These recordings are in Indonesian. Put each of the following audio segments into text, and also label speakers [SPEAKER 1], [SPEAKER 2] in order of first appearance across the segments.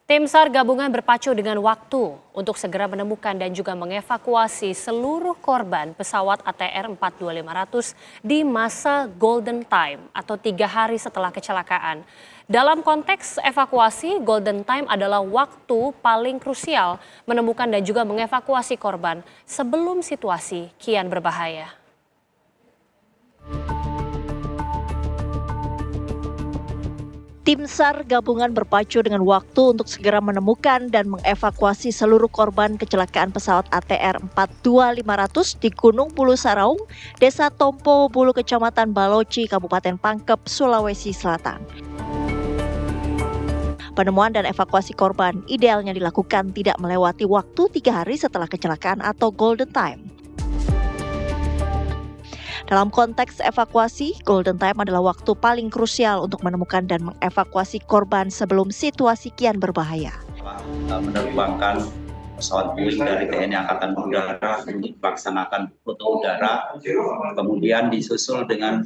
[SPEAKER 1] Tim SAR gabungan berpacu dengan waktu untuk segera menemukan dan juga mengevakuasi seluruh korban pesawat ATR 42500 di masa golden time atau 3 hari setelah kecelakaan. Dalam konteks evakuasi, golden time adalah waktu paling krusial menemukan dan juga mengevakuasi korban sebelum situasi kian berbahaya.
[SPEAKER 2] Tim SAR gabungan berpacu dengan waktu untuk segera menemukan dan mengevakuasi seluruh korban kecelakaan pesawat ATR 42500 di Gunung Bulu Saraung, Desa Tompo Bulu, Kecamatan Baloci, Kabupaten Pangkep, Sulawesi Selatan. Penemuan dan evakuasi korban idealnya dilakukan tidak melewati waktu 3 hari setelah kecelakaan atau golden time. Dalam konteks evakuasi, golden time adalah waktu paling krusial untuk menemukan dan mengevakuasi korban sebelum situasi kian berbahaya.
[SPEAKER 3] Menerbangkan pesawat Boeing dari TNI Angkatan Udara untuk melaksanakan foto udara, kemudian disusul dengan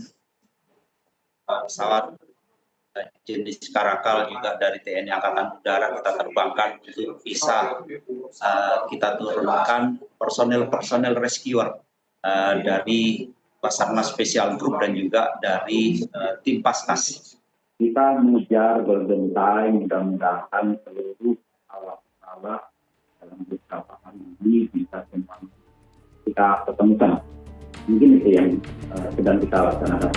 [SPEAKER 3] pesawat jenis Karakal juga dari TNI Angkatan Udara kita terbangkan untuk bisa kita turunkan personel rescuer dari Basarnas Special Group dan juga dari tim Paskas.
[SPEAKER 4] Kita mengejar golden time, mudah-mudahan seluruh awak-awak dalam beberapa hari ini bisa kita ketemukan. Mungkin itu yang sedang kita laksanakan.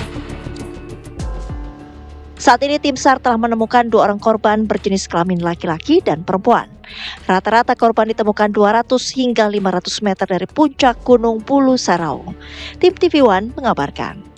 [SPEAKER 2] Saat ini tim SAR telah menemukan 2 orang korban berjenis kelamin laki-laki dan perempuan. Rata-rata korban ditemukan 200 hingga 500 meter dari puncak Gunung Bulu Saraung. Tim TV One mengabarkan.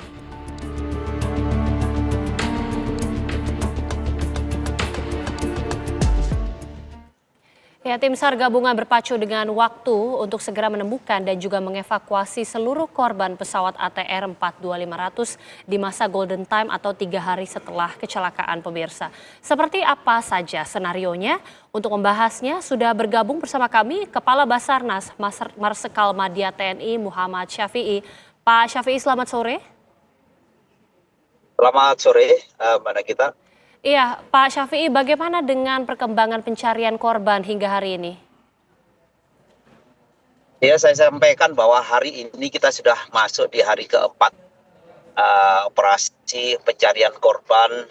[SPEAKER 1] Ya, tim SAR gabungan berpacu dengan waktu untuk segera menemukan dan juga mengevakuasi seluruh korban pesawat ATR 42500 di masa golden time atau 3 hari setelah kecelakaan, pemirsa. Seperti apa saja senarionya? Untuk membahasnya sudah bergabung bersama kami Kepala Basarnas Marsikal Madya TNI Muhammad Syafi'i. Pak Syafi'i, selamat sore.
[SPEAKER 5] Selamat sore, Mbak Nagita.
[SPEAKER 1] Iya, Pak Syafi'i, bagaimana dengan perkembangan pencarian korban hingga hari ini?
[SPEAKER 5] Ya, saya sampaikan bahwa hari ini kita sudah masuk di hari keempat operasi pencarian korban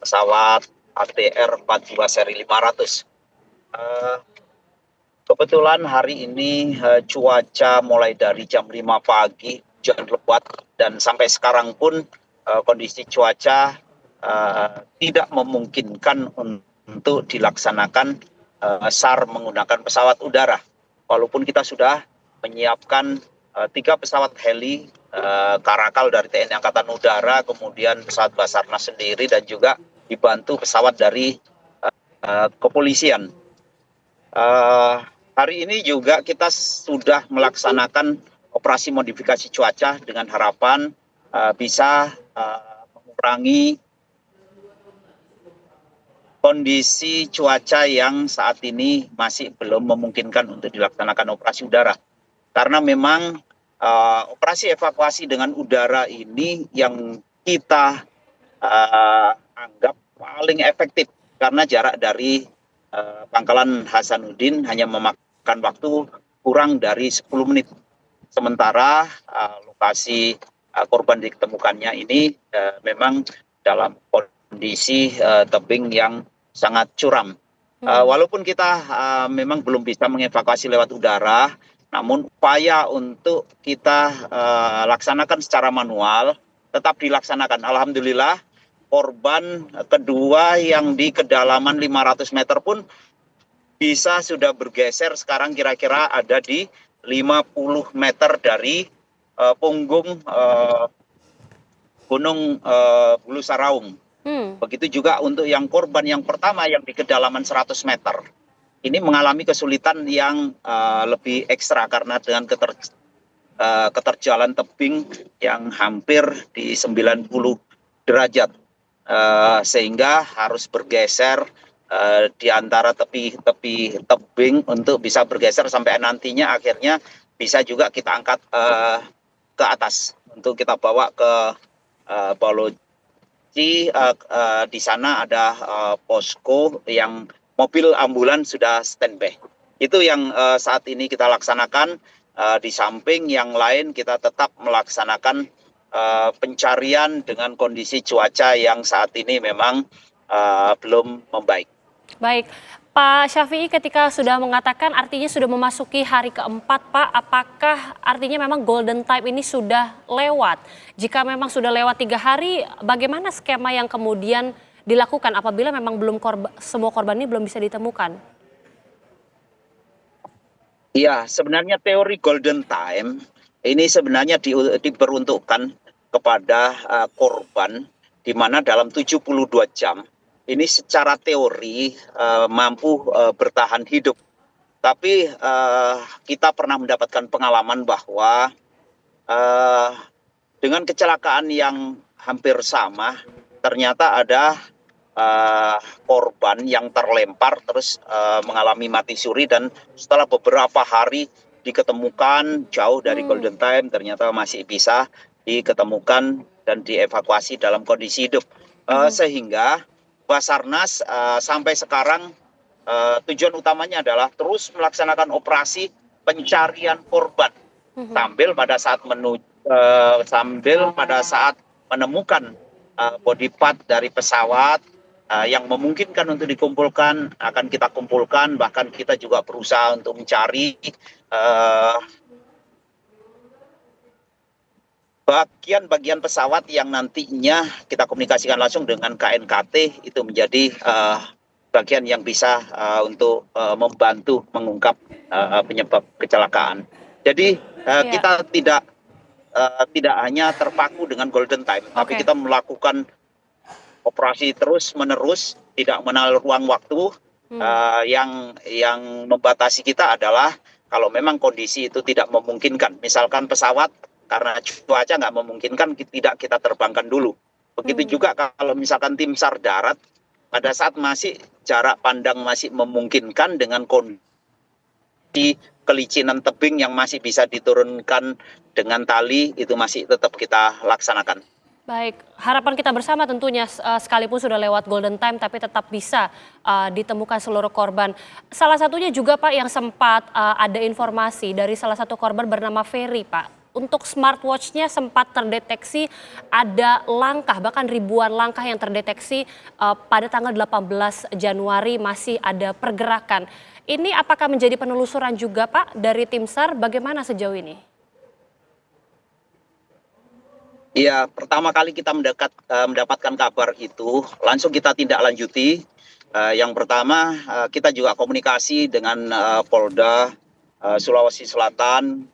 [SPEAKER 5] pesawat ATR 42 seri 500. Kebetulan hari ini cuaca mulai dari jam 5 pagi hujan lebat dan sampai sekarang pun kondisi cuaca tidak memungkinkan untuk dilaksanakan SAR menggunakan pesawat udara. Walaupun kita sudah menyiapkan 3 pesawat heli Karakal dari TNI Angkatan Udara, kemudian pesawat Basarnas sendiri dan juga dibantu pesawat dari kepolisian. Hari ini juga kita sudah melaksanakan operasi modifikasi cuaca dengan harapan bisa mengurangi kondisi cuaca yang saat ini masih belum memungkinkan untuk dilaksanakan operasi udara. Karena memang operasi evakuasi dengan udara ini yang kita anggap paling efektif. Karena jarak dari Pangkalan Hasanuddin hanya memakan waktu kurang dari 10 menit. Sementara lokasi korban ditemukannya ini memang dalam kondisi tebing yang sangat curam. Walaupun kita memang belum bisa mengevakuasi lewat udara, namun upaya untuk kita laksanakan secara manual tetap dilaksanakan. Alhamdulillah korban kedua yang di kedalaman 500 meter pun bisa sudah bergeser, sekarang kira-kira ada di 50 meter dari punggung Gunung Bulu Saraung. Begitu juga untuk yang korban yang pertama yang di kedalaman 100 meter. Ini mengalami kesulitan yang lebih ekstra karena dengan keterjalan tebing yang hampir di 90 derajat. Sehingga harus bergeser di antara tepi tebing untuk bisa bergeser sampai nantinya akhirnya bisa juga kita angkat ke atas untuk kita bawa ke Baloci. Di sana ada posko yang mobil ambulans sudah standby. Itu yang saat ini kita laksanakan. Di samping yang lain kita tetap melaksanakan pencarian dengan kondisi cuaca yang saat ini memang belum membaik.
[SPEAKER 1] Baik, Pak Syafi'i ketika sudah mengatakan artinya sudah memasuki hari keempat, Pak, apakah artinya memang golden time ini sudah lewat? Jika memang sudah lewat 3 hari, bagaimana skema yang kemudian dilakukan apabila memang semua korban ini belum bisa ditemukan?
[SPEAKER 5] Iya, sebenarnya teori golden time ini sebenarnya diperuntukkan kepada korban di mana dalam 72 jam ini secara teori mampu bertahan hidup. Tapi kita pernah mendapatkan pengalaman bahwa dengan kecelakaan yang hampir sama, ternyata ada korban yang terlempar terus mengalami mati suri, dan setelah beberapa hari diketemukan jauh dari golden time, ternyata masih bisa diketemukan dan dievakuasi dalam kondisi hidup. Sehingga Basarnas sampai sekarang tujuan utamanya adalah terus melaksanakan operasi pencarian korban sambil pada saat menemukan body part dari pesawat yang memungkinkan untuk dikumpulkan akan kita kumpulkan, bahkan kita juga berusaha untuk mencari bagian-bagian pesawat yang nantinya kita komunikasikan langsung dengan KNKT, itu menjadi bagian yang bisa untuk membantu mengungkap penyebab kecelakaan. Jadi kita tidak hanya terpaku dengan golden time, tapi kita melakukan operasi terus-menerus, tidak mengenal ruang waktu. Yang membatasi kita adalah kalau memang kondisi itu tidak memungkinkan, misalkan pesawat karena cuaca nggak memungkinkan, tidak kita terbangkan dulu. Begitu juga kalau misalkan tim SAR darat, pada saat masih jarak pandang masih memungkinkan dengan kondisi kelicinan tebing yang masih bisa diturunkan dengan tali, itu masih tetap kita laksanakan.
[SPEAKER 1] Baik, harapan kita bersama tentunya sekalipun sudah lewat golden time tapi tetap bisa ditemukan seluruh korban. Salah satunya juga Pak yang sempat ada informasi dari salah satu korban bernama Ferry, Pak. Untuk smartwatch-nya sempat terdeteksi ada langkah, bahkan ribuan langkah yang terdeteksi pada tanggal 18 Januari masih ada pergerakan. Ini apakah menjadi penelusuran juga Pak dari tim SAR, bagaimana sejauh ini?
[SPEAKER 5] Ya, pertama kali kita mendapatkan kabar itu, langsung kita tindak lanjuti. Yang pertama, kita juga komunikasi dengan Polda Sulawesi Selatan,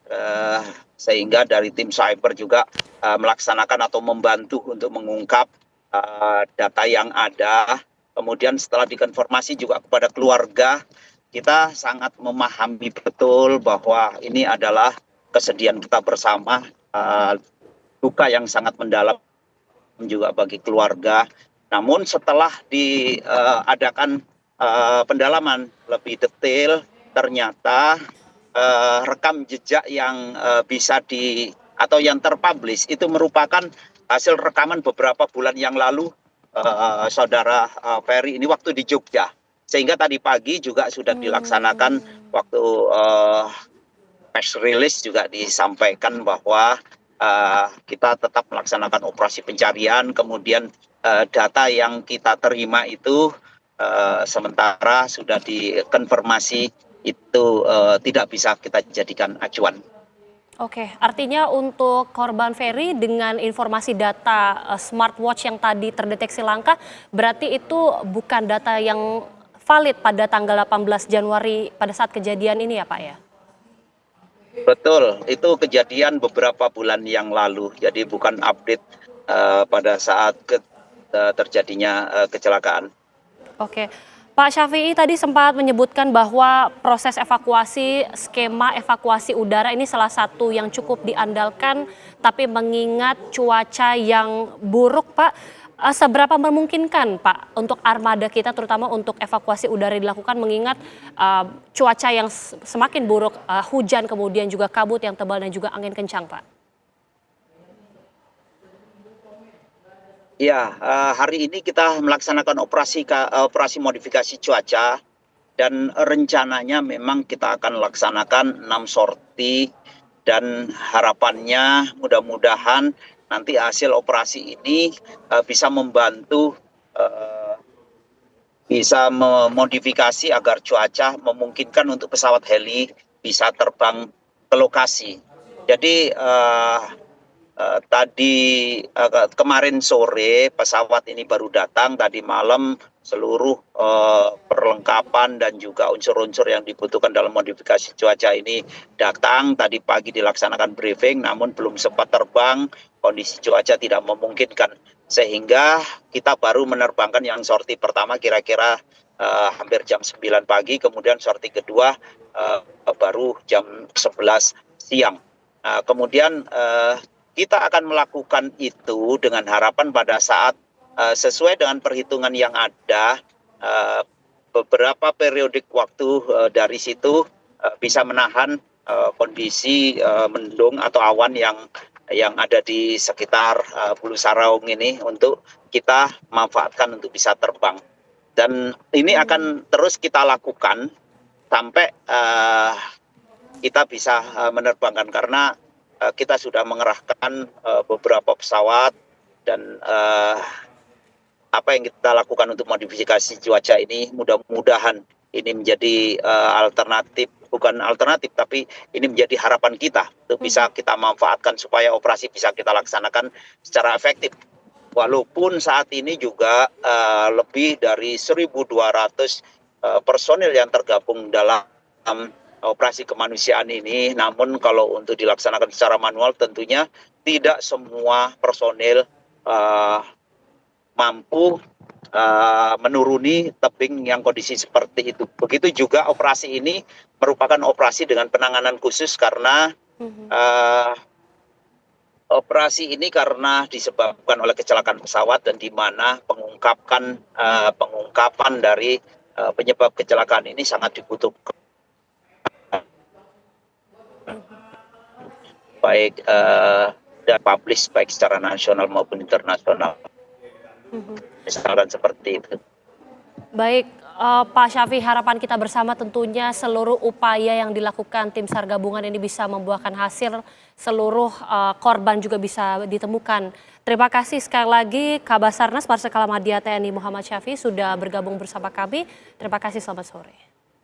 [SPEAKER 5] sehingga dari tim cyber juga melaksanakan atau membantu untuk mengungkap data yang ada. Kemudian setelah dikonfirmasi juga kepada keluarga, kita sangat memahami betul bahwa ini adalah kesedihan kita bersama, duka yang sangat mendalam juga bagi keluarga. Namun setelah diadakan pendalaman lebih detail, ternyata rekam jejak yang bisa atau yang terpublish itu merupakan hasil rekaman beberapa bulan yang lalu saudara Ferry ini waktu di Jogja. Sehingga tadi pagi juga sudah dilaksanakan waktu press release juga disampaikan bahwa kita tetap melaksanakan operasi pencarian, kemudian data yang kita terima itu sementara sudah dikonfirmasi itu tidak bisa kita jadikan acuan.
[SPEAKER 1] Oke, artinya untuk korban Ferry dengan informasi data smartwatch yang tadi terdeteksi langka, berarti itu bukan data yang valid pada tanggal 18 Januari pada saat kejadian ini ya Pak ya?
[SPEAKER 5] Betul, itu kejadian beberapa bulan yang lalu, jadi bukan update pada saat terjadinya kecelakaan.
[SPEAKER 1] Oke, Pak Syafi'i tadi sempat menyebutkan bahwa proses evakuasi, skema evakuasi udara ini salah satu yang cukup diandalkan, tapi mengingat cuaca yang buruk Pak, seberapa memungkinkan Pak untuk armada kita terutama untuk evakuasi udara dilakukan mengingat cuaca yang semakin buruk, hujan kemudian juga kabut yang tebal dan juga angin kencang Pak?
[SPEAKER 5] Ya, hari ini kita melaksanakan operasi modifikasi cuaca dan rencananya memang kita akan laksanakan 6 sorti dan harapannya mudah-mudahan nanti hasil operasi ini bisa membantu bisa memodifikasi agar cuaca memungkinkan untuk pesawat heli bisa terbang ke lokasi. Jadi kemarin sore pesawat ini baru datang, tadi malam seluruh perlengkapan dan juga unsur-unsur yang dibutuhkan dalam modifikasi cuaca ini datang. Tadi pagi dilaksanakan briefing namun belum sempat terbang, kondisi cuaca tidak memungkinkan. Sehingga kita baru menerbangkan yang sorti pertama kira-kira hampir jam 9 pagi, kemudian sorti kedua baru jam 11 siang. Kemudian kita akan melakukan itu dengan harapan pada saat sesuai dengan perhitungan yang ada, beberapa periodik waktu dari situ bisa menahan kondisi mendung atau awan yang ada di sekitar Pulau Saraung ini untuk kita manfaatkan untuk bisa terbang. Dan ini akan terus kita lakukan sampai kita bisa menerbangkan, karena kita sudah mengerahkan beberapa pesawat dan apa yang kita lakukan untuk modifikasi cuaca ini mudah-mudahan ini menjadi bukan alternatif tapi ini menjadi harapan kita untuk bisa kita manfaatkan supaya operasi bisa kita laksanakan secara efektif. Walaupun saat ini juga lebih dari 1.200 personil yang tergabung dalam operasi kemanusiaan ini, namun kalau untuk dilaksanakan secara manual tentunya tidak semua personil mampu menuruni tebing yang kondisi seperti itu. Begitu juga operasi ini merupakan operasi dengan penanganan khusus karena operasi ini karena disebabkan oleh kecelakaan pesawat dan di mana pengungkapan dari penyebab kecelakaan ini sangat dibutuhkan baik dan publish baik secara nasional maupun internasional. Misalkan seperti itu.
[SPEAKER 1] Baik, Pak Syafie, harapan kita bersama tentunya seluruh upaya yang dilakukan tim SAR gabungan ini bisa membuahkan hasil, seluruh korban juga bisa ditemukan. Terima kasih sekali lagi Kabasarnas Marsikal Madya TNI Muhammad Syafie sudah bergabung bersama kami. Terima kasih, selamat sore.